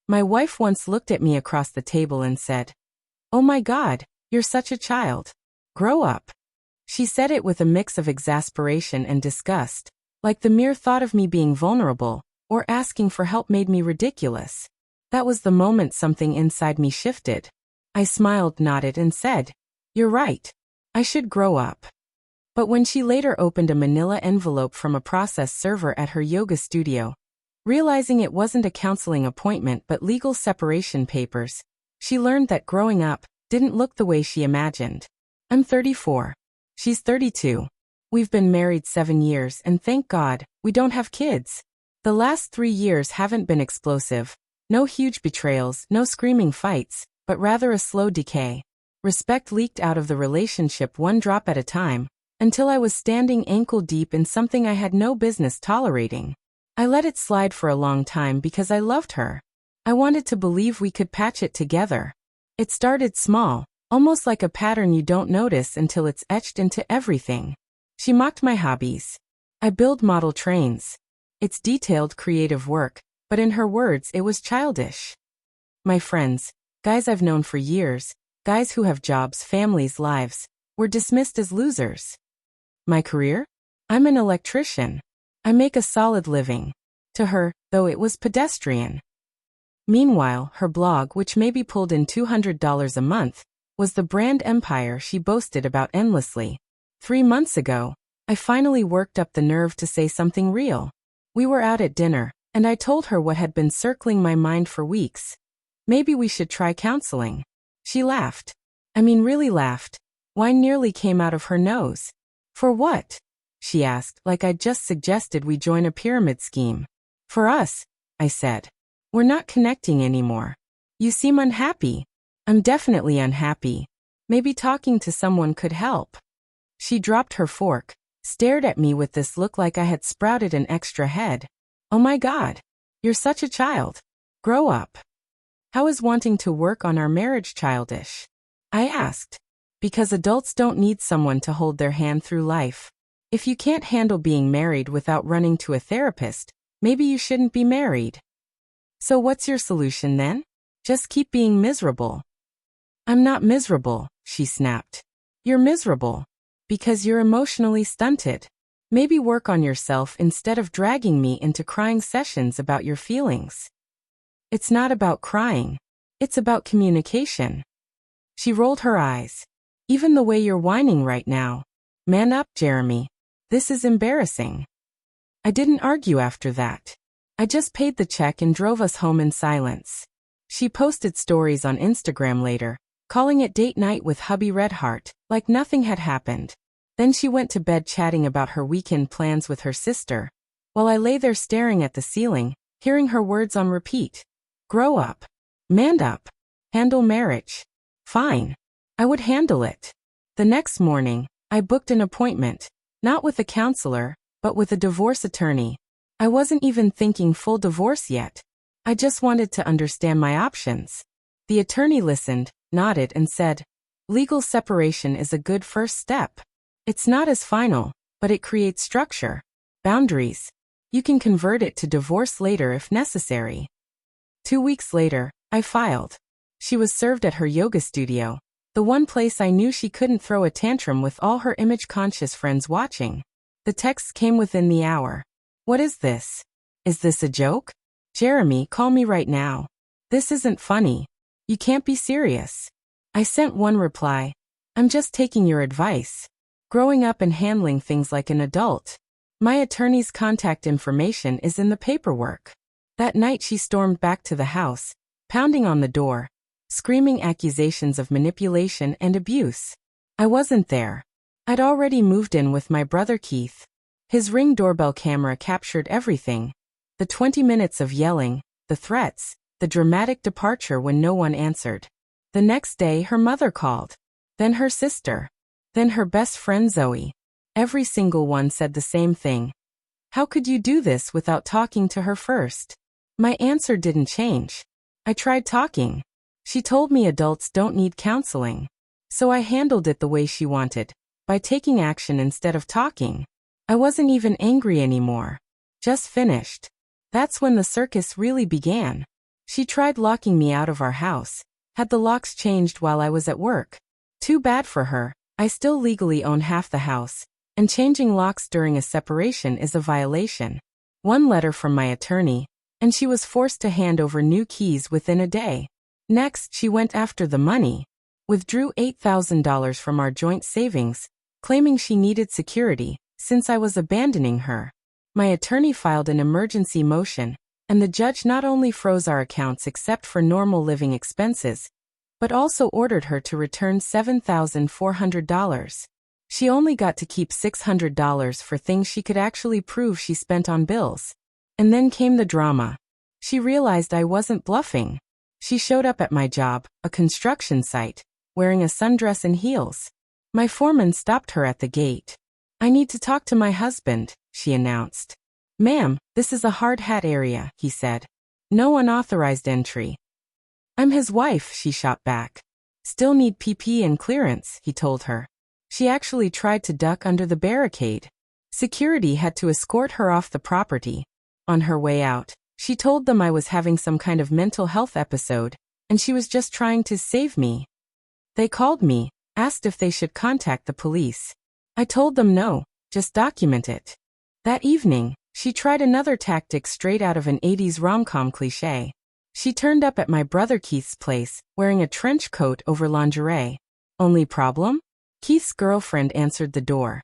My wife once looked at me across the table and said, "Oh my God, you're such a child. Grow up." She said it with a mix of exasperation and disgust, like the mere thought of me being vulnerable or asking for help made me ridiculous. That was the moment something inside me shifted. I smiled, nodded, and said, "You're right. I should grow up." But when she later opened a manila envelope from a process server at her yoga studio, realizing it wasn't a counseling appointment but legal separation papers, she learned that growing up didn't look the way she imagined. I'm 34. She's 32. We've been married 7 years and thank God, we don't have kids. The last 3 years haven't been explosive. No huge betrayals, no screaming fights, but rather a slow decay. Respect leaked out of the relationship one drop at a time, until I was standing ankle deep in something I had no business tolerating. I let it slide for a long time because I loved her. I wanted to believe we could patch it together. It started small, almost like a pattern you don't notice until it's etched into everything. She mocked my hobbies. I build model trains. It's detailed creative work, but in her words it was childish. My friends, guys I've known for years, guys who have jobs, families, lives, were dismissed as losers. My career? I'm an electrician. I make a solid living. To her, though, it was pedestrian. Meanwhile, her blog, which maybe pulled in $200 a month, was the brand empire she boasted about endlessly. 3 months ago, I finally worked up the nerve to say something real. We were out at dinner, and I told her what had been circling my mind for weeks. Maybe we should try counseling. She laughed. I mean, really laughed. Wine nearly came out of her nose. For what? She asked, like I'd just suggested we join a pyramid scheme. For us, I said. We're not connecting anymore. You seem unhappy. I'm definitely unhappy. Maybe talking to someone could help. She dropped her fork, stared at me with this look like I had sprouted an extra head. Oh my God. You're such a child. Grow up. How is wanting to work on our marriage childish? I asked. Because adults don't need someone to hold their hand through life. If you can't handle being married without running to a therapist, maybe you shouldn't be married. So what's your solution then? Just keep being miserable. I'm not miserable, she snapped. You're miserable. Because you're emotionally stunted. Maybe work on yourself instead of dragging me into crying sessions about your feelings. It's not about crying. It's about communication. She rolled her eyes. Even the way you're whining right now. Man up, Jeremy. This is embarrassing. I didn't argue after that. I just paid the check and drove us home in silence. She posted stories on Instagram later, calling it date night with hubby Redheart, like nothing had happened. Then she went to bed chatting about her weekend plans with her sister, while I lay there staring at the ceiling, hearing her words on repeat. Grow up. Man up. Handle marriage. Fine. I would handle it. The next morning, I booked an appointment, not with a counselor, but with a divorce attorney. I wasn't even thinking full divorce yet. I just wanted to understand my options. The attorney listened, nodded, and said, legal separation is a good first step. It's not as final, but it creates structure, boundaries. You can convert it to divorce later if necessary. 2 weeks later, I filed. She was served at her yoga studio, the one place I knew she couldn't throw a tantrum with all her image-conscious friends watching. The texts came within the hour. What is this? Is this a joke? Jeremy, call me right now. This isn't funny. You can't be serious. I sent one reply. I'm just taking your advice. Growing up and handling things like an adult. My attorney's contact information is in the paperwork. That night she stormed back to the house, pounding on the door, screaming accusations of manipulation and abuse. I wasn't there. I'd already moved in with my brother Keith. His Ring doorbell camera captured everything. The 20 minutes of yelling, the threats, the dramatic departure when no one answered. The next day her mother called. Then her sister. Then her best friend Zoe. Every single one said the same thing. How could you do this without talking to her first? My answer didn't change. I tried talking. She told me adults don't need counseling. So I handled it the way she wanted, by taking action instead of talking. I wasn't even angry anymore. Just finished. That's when the circus really began. She tried locking me out of our house, had the locks changed while I was at work. Too bad for her, I still legally own half the house, and changing locks during a separation is a violation. One letter from my attorney, and she was forced to hand over new keys within a day. Next, she went after the money. Withdrew $8,000 from our joint savings, claiming she needed security, since I was abandoning her. My attorney filed an emergency motion, and the judge not only froze our accounts except for normal living expenses, but also ordered her to return $7,400. She only got to keep $600 for things she could actually prove she spent on bills. And then came the drama. She realized I wasn't bluffing. She showed up at my job, a construction site, wearing a sundress and heels. My foreman stopped her at the gate. "I need to talk to my husband," she announced. "Ma'am, this is a hard hat area," he said. "No unauthorized entry." "I'm his wife," she shot back. "Still need PP and clearance," he told her. She actually tried to duck under the barricade. Security had to escort her off the property. On her way out, she told them I was having some kind of mental health episode, and she was just trying to save me. They called me, asked if they should contact the police. I told them no, just document it. That evening, she tried another tactic straight out of an 80s rom-com cliché. She turned up at my brother Keith's place, wearing a trench coat over lingerie. Only problem? Keith's girlfriend answered the door.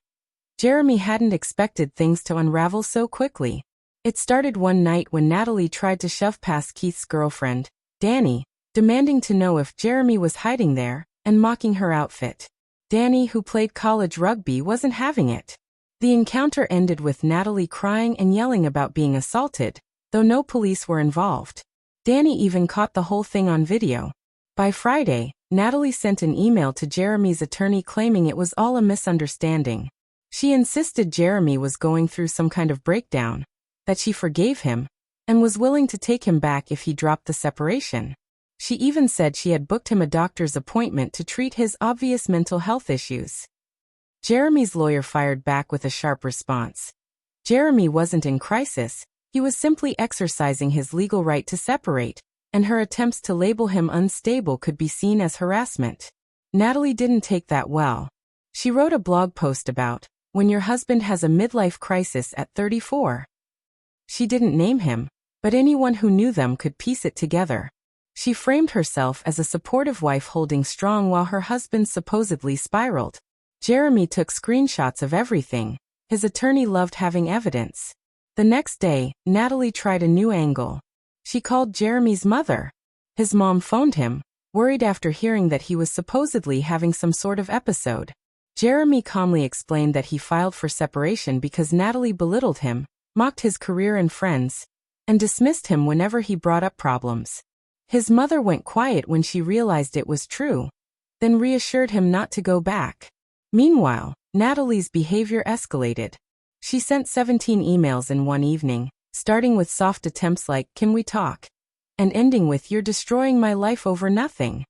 Jeremy hadn't expected things to unravel so quickly. It started one night when Natalie tried to shove past Keith's girlfriend, Danny, demanding to know if Jeremy was hiding there, and mocking her outfit. Danny, who played college rugby, wasn't having it. The encounter ended with Natalie crying and yelling about being assaulted, though no police were involved. Danny even caught the whole thing on video. By Friday, Natalie sent an email to Jeremy's attorney claiming it was all a misunderstanding. She insisted Jeremy was going through some kind of breakdown, that she forgave him, and was willing to take him back if he dropped the separation. She even said she had booked him a doctor's appointment to treat his obvious mental health issues. Jeremy's lawyer fired back with a sharp response. Jeremy wasn't in crisis, he was simply exercising his legal right to separate, and her attempts to label him unstable could be seen as harassment. Natalie didn't take that well. She wrote a blog post about, "When your husband has a midlife crisis at 34. She didn't name him, but anyone who knew them could piece it together. She framed herself as a supportive wife holding strong while her husband supposedly spiraled. Jeremy took screenshots of everything. His attorney loved having evidence. The next day, Natalie tried a new angle. She called Jeremy's mother. His mom phoned him, worried after hearing that he was supposedly having some sort of episode. Jeremy calmly explained that he filed for separation because Natalie belittled him, mocked his career and friends, and dismissed him whenever he brought up problems. His mother went quiet when she realized it was true, then reassured him not to go back. Meanwhile, Natalie's behavior escalated. She sent 17 emails in one evening, starting with soft attempts like, "Can we talk?" and ending with, "You're destroying my life over nothing."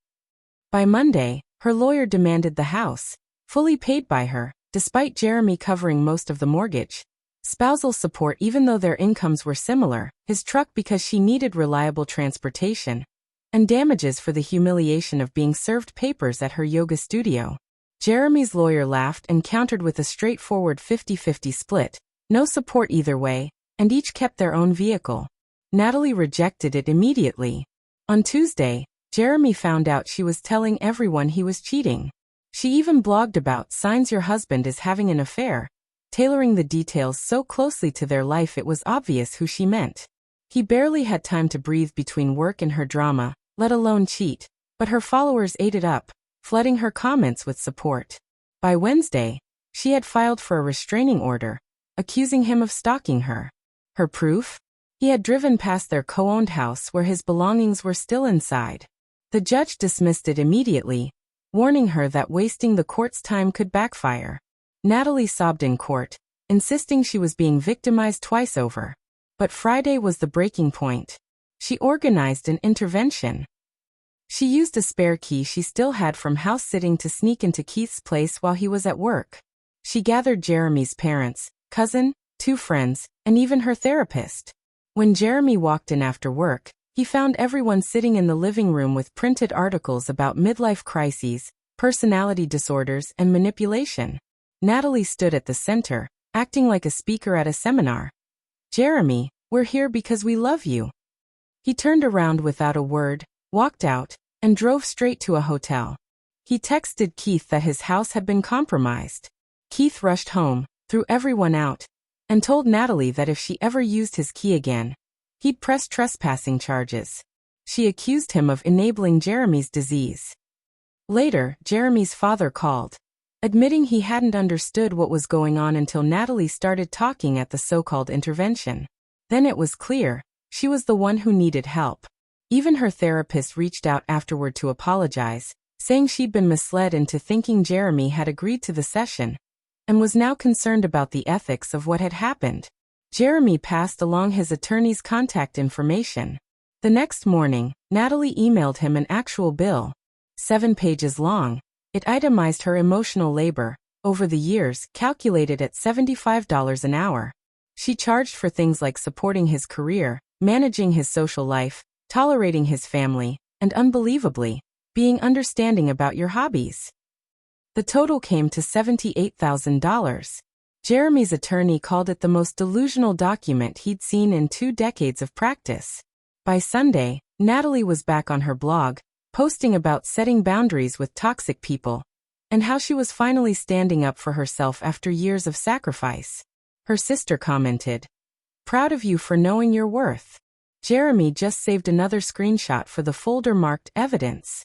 By Monday, her lawyer demanded the house, fully paid by her, despite Jeremy covering most of the mortgage. Spousal support even though their incomes were similar, his truck because she needed reliable transportation, and damages for the humiliation of being served papers at her yoga studio. Jeremy's lawyer laughed and countered with a straightforward 50-50 split, no support either way, and each kept their own vehicle. Natalie rejected it immediately. On Tuesday, Jeremy found out she was telling everyone he was cheating. She even blogged about signs your husband is having an affair, tailoring the details so closely to their life it was obvious who she meant. He barely had time to breathe between work and her drama, let alone cheat, but her followers ate it up, flooding her comments with support. By Wednesday, she had filed for a restraining order, accusing him of stalking her. Her proof? He had driven past their co-owned house where his belongings were still inside. The judge dismissed it immediately, warning her that wasting the court's time could backfire. Natalie sobbed in court, insisting she was being victimized twice over. But Friday was the breaking point. She organized an intervention. She used a spare key she still had from house sitting to sneak into Keith's place while he was at work. She gathered Jeremy's parents, cousin, 2 friends, and even her therapist. When Jeremy walked in after work, he He found everyone sitting in the living room with printed articles about midlife crises, personality disorders, and manipulation. Natalie stood at the center, acting like a speaker at a seminar. "Jeremy, we're here because we love you." He turned around without a word, walked out, and drove straight to a hotel. He texted Keith that his house had been compromised. Keith rushed home, threw everyone out, and told Natalie that if she ever used his key again, he'd press trespassing charges. She accused him of enabling Jeremy's disease. Later, Jeremy's father called, admitting he hadn't understood what was going on until Natalie started talking at the so-called intervention. Then it was clear, she was the one who needed help. Even her therapist reached out afterward to apologize, saying she'd been misled into thinking Jeremy had agreed to the session, and was now concerned about the ethics of what had happened. Jeremy passed along his attorney's contact information. The next morning, Natalie emailed him an actual bill, 7 pages long. It itemized her emotional labor, over the years, calculated at $75 an hour. She charged for things like supporting his career, managing his social life, tolerating his family, and unbelievably, being understanding about your hobbies. The total came to $78,000. Jeremy's attorney called it the most delusional document he'd seen in 2 decades of practice. By Sunday, Natalie was back on her blog, posting about setting boundaries with toxic people, and how she was finally standing up for herself after years of sacrifice. Her sister commented, "Proud of you for knowing your worth." Jeremy just saved another screenshot for the folder marked evidence.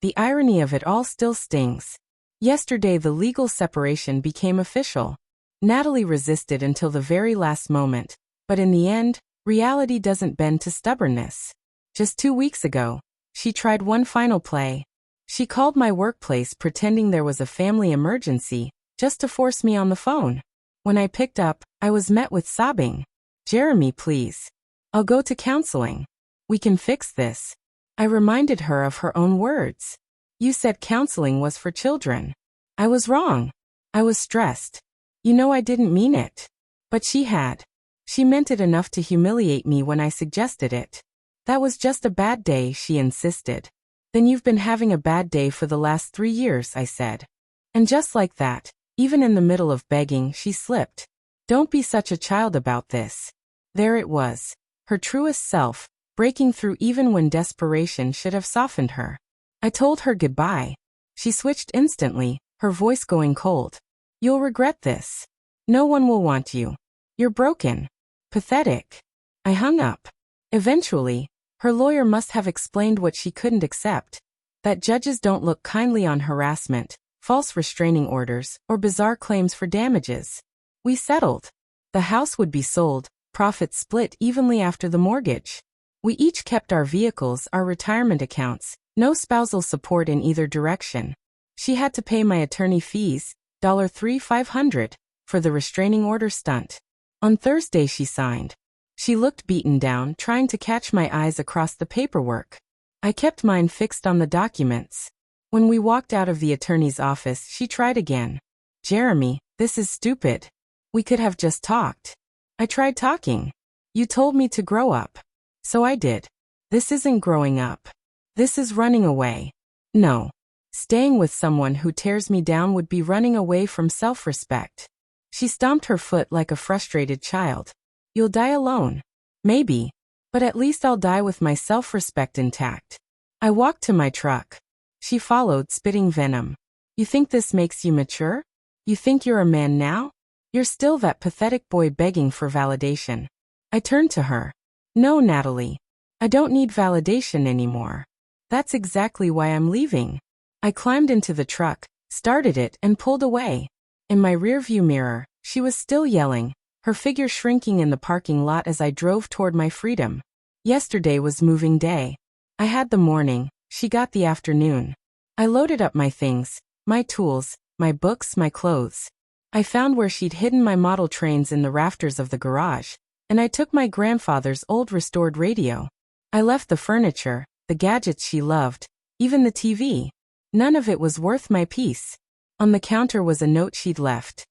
The irony of it all still stings. Yesterday the legal separation became official. Natalie resisted until the very last moment, but in the end, reality doesn't bend to stubbornness. Just 2 weeks ago, she tried one final play. She called my workplace pretending there was a family emergency, just to force me on the phone. When I picked up, I was met with sobbing. "Jeremy, please. I'll go to counseling. We can fix this." I reminded her of her own words. "You said counseling was for children." I was wrong. I was stressed. You know I didn't mean it. But she had. She meant it enough to humiliate me when I suggested it. "That was just a bad day," she insisted. "Then you've been having a bad day for the last 3 years," I said. And just like that, even in the middle of begging, she slipped. "Don't be such a child about this." There it was, her truest self, breaking through even when desperation should have softened her. I told her goodbye. She switched instantly, her voice going cold. "You'll regret this. No one will want you. You're broken. Pathetic." I hung up. Eventually, her lawyer must have explained what she couldn't accept, that judges don't look kindly on harassment, false restraining orders, or bizarre claims for damages. We settled. The house would be sold, profits split evenly after the mortgage. We each kept our vehicles, our retirement accounts, no spousal support in either direction. She had to pay my attorney fees, $3,500, for the restraining order stunt. On Thursday she signed. She looked beaten down, trying to catch my eyes across the paperwork. I kept mine fixed on the documents. When we walked out of the attorney's office, she tried again. "Jeremy, this is stupid. We could have just talked." I tried talking. "You told me to grow up." So I did. This isn't growing up. This is running away. No. Staying with someone who tears me down would be running away from self-respect. She stomped her foot like a frustrated child. "You'll die alone." Maybe. But at least I'll die with my self-respect intact. I walked to my truck. She followed, spitting venom. "You think this makes you mature? You think you're a man now? You're still that pathetic boy begging for validation." I turned to her. "No, Natalie. I don't need validation anymore. That's exactly why I'm leaving." I climbed into the truck, started it, and pulled away. In my rearview mirror, she was still yelling, her figure shrinking in the parking lot as I drove toward my freedom. Yesterday was moving day. I had the morning, she got the afternoon. I loaded up my things, my tools, my books, my clothes. I found where she'd hidden my model trains in the rafters of the garage, and I took my grandfather's old restored radio. I left the furniture, the gadgets she loved, even the TV. None of it was worth my peace. On the counter was a note she'd left.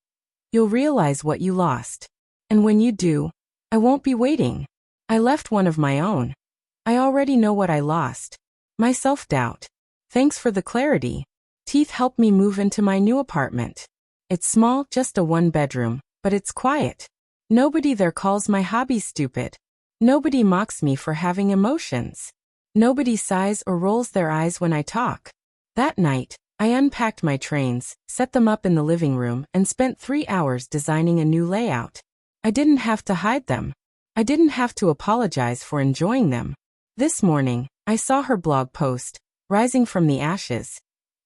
"You'll realize what you lost. And when you do, I won't be waiting." I left one of my own. I already know what I lost. My self-doubt. Thanks for the clarity. Teeth helped me move into my new apartment. It's small, just a one-bedroom, but it's quiet. Nobody there calls my hobbies stupid. Nobody mocks me for having emotions. Nobody sighs or rolls their eyes when I talk. That night, I unpacked my trains, set them up in the living room, and spent 3 hours designing a new layout. I didn't have to hide them. I didn't have to apologize for enjoying them. This morning, I saw her blog post, Rising from the Ashes.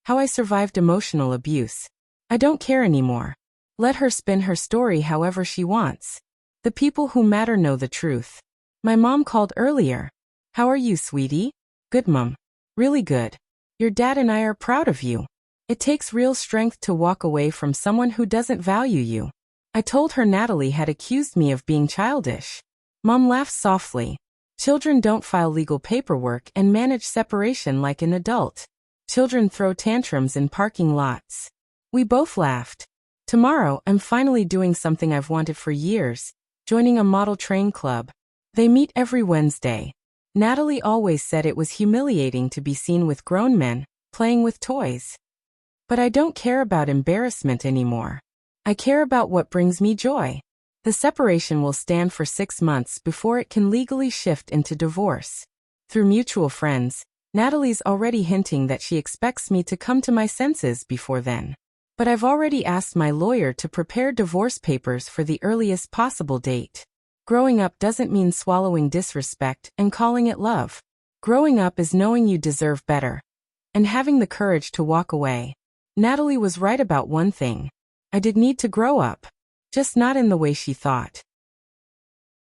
How I survived emotional abuse. I don't care anymore. Let her spin her story however she wants. The people who matter know the truth. My mom called earlier. How are you, sweetie? Good, Mom. Really good. Your dad and I are proud of you. It takes real strength to walk away from someone who doesn't value you. I told her Natalie had accused me of being childish. Mom laughed softly. Children don't file legal paperwork and manage separation like an adult. Children throw tantrums in parking lots. We both laughed. Tomorrow, I'm finally doing something I've wanted for years, joining a model train club. They meet every Wednesday. Natalie always said it was humiliating to be seen with grown men, playing with toys. But I don't care about embarrassment anymore. I care about what brings me joy. The separation will stand for 6 months before it can legally shift into divorce. Through mutual friends, Natalie's already hinting that she expects me to come to my senses before then. But I've already asked my lawyer to prepare divorce papers for the earliest possible date. Growing up doesn't mean swallowing disrespect and calling it love. Growing up is knowing you deserve better. And having the courage to walk away. Natalie was right about one thing. I did need to grow up. Just not in the way she thought.